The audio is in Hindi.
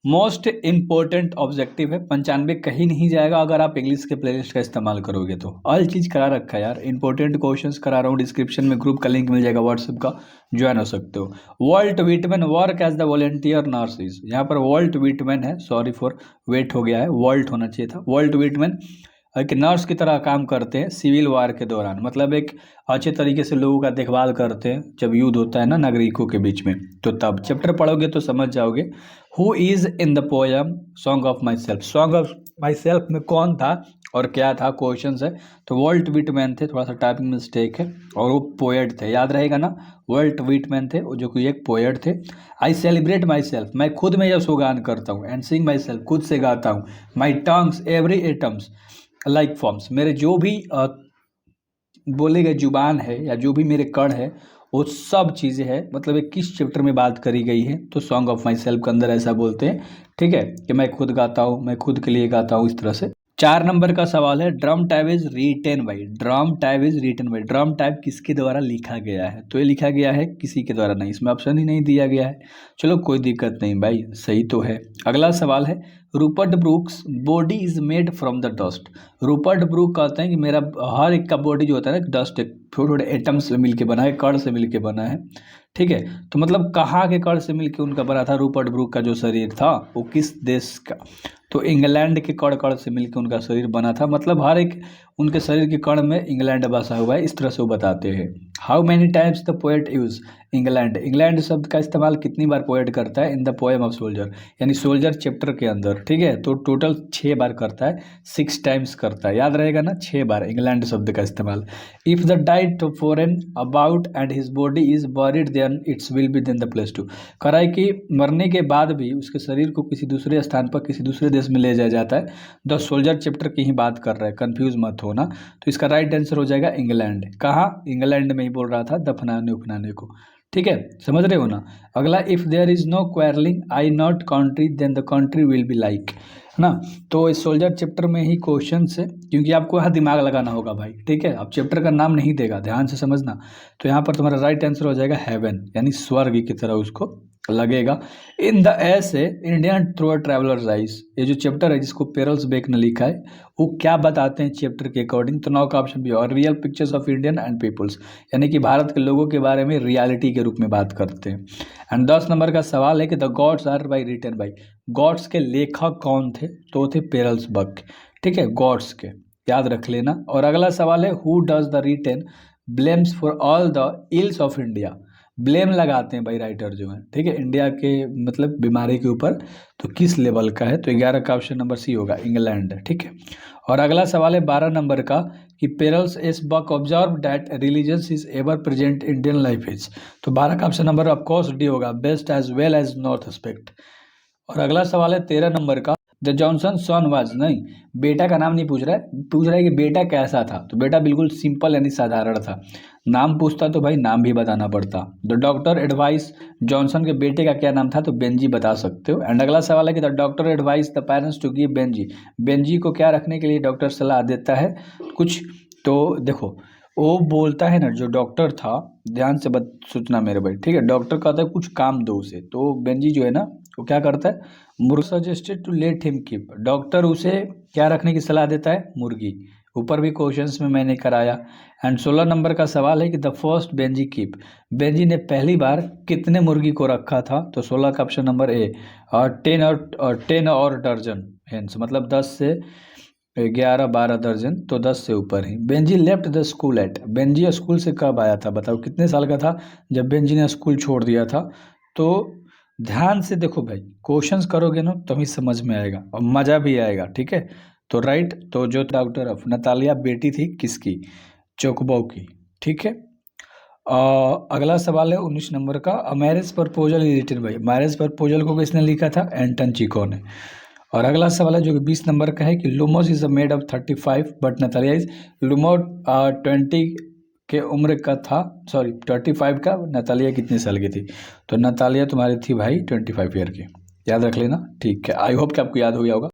मोस्ट इम्पोर्टेंट ऑब्जेक्टिव है, 95 कहीं नहीं जाएगा अगर आप इंग्लिश के प्लेलिस्ट का इस्तेमाल करोगे तो। ऑल चीज़ करा रखा है यार, इंपॉर्टेंट क्वेश्चंस करा रहा हूँ। डिस्क्रिप्शन में ग्रुप का लिंक मिल जाएगा व्हाट्सएप का, ज्वाइन हो सकते हो। Walt Whitman work as the volunteer nurses, यहाँ पर वॉल्ट व्हिटमैन है, सॉरी फॉर वेट हो गया है, वॉल्ट होना चाहिए था। वॉल्ट व्हिटमैन एक नर्स की तरह काम करते हैं सिविल वार के दौरान, मतलब एक अच्छे तरीके से लोगों का देखभाल करते हैं जब युद्ध होता है ना नागरिकों के बीच में। तो तब चैप्टर पढ़ोगे तो समझ जाओगे। Who is in the poem song of my self, song of my self में कौन था और क्या था, क्वेश्चन है। तो वॉल्ट व्हिटमैन थे, थोड़ा सा टाइपिंग मिस्टेक है, और वो पोएट थे, याद रहेगा ना। वॉल्ट व्हिटमैन थे जो कि एक पोएट थे। आई सेलिब्रेट माई सेल्फ, मैं खुद में यशोगान करता हूँ। एंड सिंग माई सेल्फ, खुद से गाता हूँ। My tongues every atoms like forms, मेरे जो भी बोले गए जुबान है या जो भी मेरे कण है वो सब चीज़ें हैं। मतलब एक किस चैप्टर में बात करी गई है, तो सॉन्ग ऑफ माई सेल्फ के अंदर ऐसा बोलते हैं, ठीक है, कि मैं खुद गाता हूँ, मैं खुद के लिए गाता हूँ, इस तरह से। 4 नंबर का सवाल है, drum type is written by, drum type is written by, drum type किसके द्वारा लिखा गया है, तो ये लिखा गया है किसी के द्वारा नहीं, इसमें ऑप्शन ही नहीं दिया गया है। चलो कोई दिक्कत नहीं भाई, सही तो है। अगला सवाल है, Rupert Brooke's body is made from the dust. Rupert Brooke कहते हैं कि मेरा हर एक का बॉडी जो होता है ना, डस्ट थोड़े थोड़े एटम से मिलके बना है, कण से मिलके बना है, ठीक है। तो मतलब कहाँ के कण से मिलके उनका बना था रूपर्ट ब्रूक का जो शरीर था, वो किस देश का, तो इंग्लैंड के कण से मिलकर उनका शरीर बना था। मतलब हर एक उनके शरीर के कण में इंग्लैंड बसा हुआ है, इस तरह से वो बताते हैं। How many times the poet use England, England शब्द का इस्तेमाल कितनी बार पोएट करता है in the poem of soldier, यानी सोल्जर चैप्टर के अंदर, ठीक है। तो टोटल 6 बार करता है, 6 टाइम्स करता है, याद रहेगा ना, 6 बार इंग्लैंड शब्द का इस्तेमाल। If the diet foreign about and his body is buried then it's will be then the place to, करा है कि मरने के बाद भी उसके शरीर को किसी दूसरे स्थान पर किसी दूसरे देश में ले जाया जाता है। द सोल्जर चैप्टर की ही बात कर रहा है, कंफ्यूज मत होना। तो इसका राइट आंसर हो जाएगा इंग्लैंड। कहाँ, इंग्लैंड में ही बोल रहा था दफनाने उफनाने को, ठीक है, समझ रहे हो ना। अगला, if there is no quarrelling I not country then the country will be like, है ना। तो इस सोल्जर चैप्टर में ही क्वेश्चन है, क्योंकि आपको यहाँ दिमाग लगाना होगा भाई, ठीक है। अब चैप्टर का नाम नहीं देगा, ध्यान से समझना। तो यहाँ पर तुम्हारा राइट आंसर हो जाएगा हेवन, यानी स्वर्ग की तरह उसको लगेगा। इन द ऐसे इंडियन थ्रू ट्रैवलर्स आइज, ये जो चैप्टर है जिसको पेरल्स बेक ने लिखा है, वो क्या बताते हैं चैप्टर के अकॉर्डिंग, तो 9 का ऑप्शन भी, और real pictures of Indian and peoples, यानी कि भारत के लोगों के बारे में रियलिटी के रूप में बात करते हैं। एंड 10 नंबर का सवाल है कि the gods are by written by, gods के लेखक कौन थे, तो थे पेरल्स बक, ठीक है, गॉड्स के, याद रख लेना। और अगला सवाल है, who does the written blames for all the ills of India, blame लगाते हैं भाई राइटर जो है, ठीक है, इंडिया के मतलब बीमारी के ऊपर, तो किस लेवल का है, तो 11 का ऑप्शन नंबर सी होगा, इंग्लैंड, ठीक है। और अगला सवाल है 12 नंबर का, कि Pearl S Buck observe that religions is ever present Indian life is, तो 12 का ऑप्शन नंबर ऑफकोर्स डी होगा, best as well as north aspect. और अगला सवाल है 13 नंबर का, द जॉनसन सन वाज, नहीं, बेटा का नाम नहीं पूछ रहा है, पूछ रहा है कि बेटा कैसा था, तो बेटा बिल्कुल सिंपल यानी साधारण था। नाम पूछता तो भाई नाम भी बताना पड़ता। द डॉक्टर एडवाइस, जॉनसन के बेटे का क्या नाम था, तो बेंजी बता सकते हो। एंड अगला सवाल है कि the doctor advise the parents to give Benji, Benji को क्या रखने के लिए डॉक्टर सलाह देता है कुछ, तो देखो वो बोलता है ना, जो डॉक्टर था, ध्यान से सोचना मेरे भाई, ठीक है, डॉक्टर कहता है कुछ काम दो उसे, तो बेंजी जो है ना वो क्या करता है, मुर्गी suggested to let him keep, doctor उसे क्या रखने की सलाह देता है, मुर्गी। ऊपर भी क्वेश्चंस में मैंने कराया। एंड 16 नंबर का सवाल है कि the first Benji keep, Benji ने पहली बार कितने मुर्गी को रखा था, तो 16 का ऑप्शन नंबर ए, और 10 और दर्जन, हेंस मतलब 10 से 11 12 दर्जन, तो 10 से ऊपर ही। Benji left the school at, Benji school से कब आया था, बताओ कितने साल का था जब बेंजी ने स्कूल छोड़ दिया था। तो ध्यान से देखो भाई, क्वेश्चंस करोगे ना तो ही समझ में आएगा और मज़ा भी आएगा, ठीक है। तो राइट, तो जो डॉक्टर ऑफ नतालिया बेटी थी किसकी, चोकोबो की, ठीक है। अगला सवाल है 19 नंबर का, marriage proposal is written by, marriage proposal को किसने लिखा था, एंटन चिको ने। और अगला सवाल है जो कि 20 नंबर का है, कि Lumos is made of 35 but Natalia is, लुमो 20 के उम्र का था, सॉरी 25 का, नतालिया कितने साल की थी, तो नतालिया तुम्हारी थी भाई 25 ईयर की, याद रख लेना, ठीक है। आई होप कि आपको याद हो गया होगा।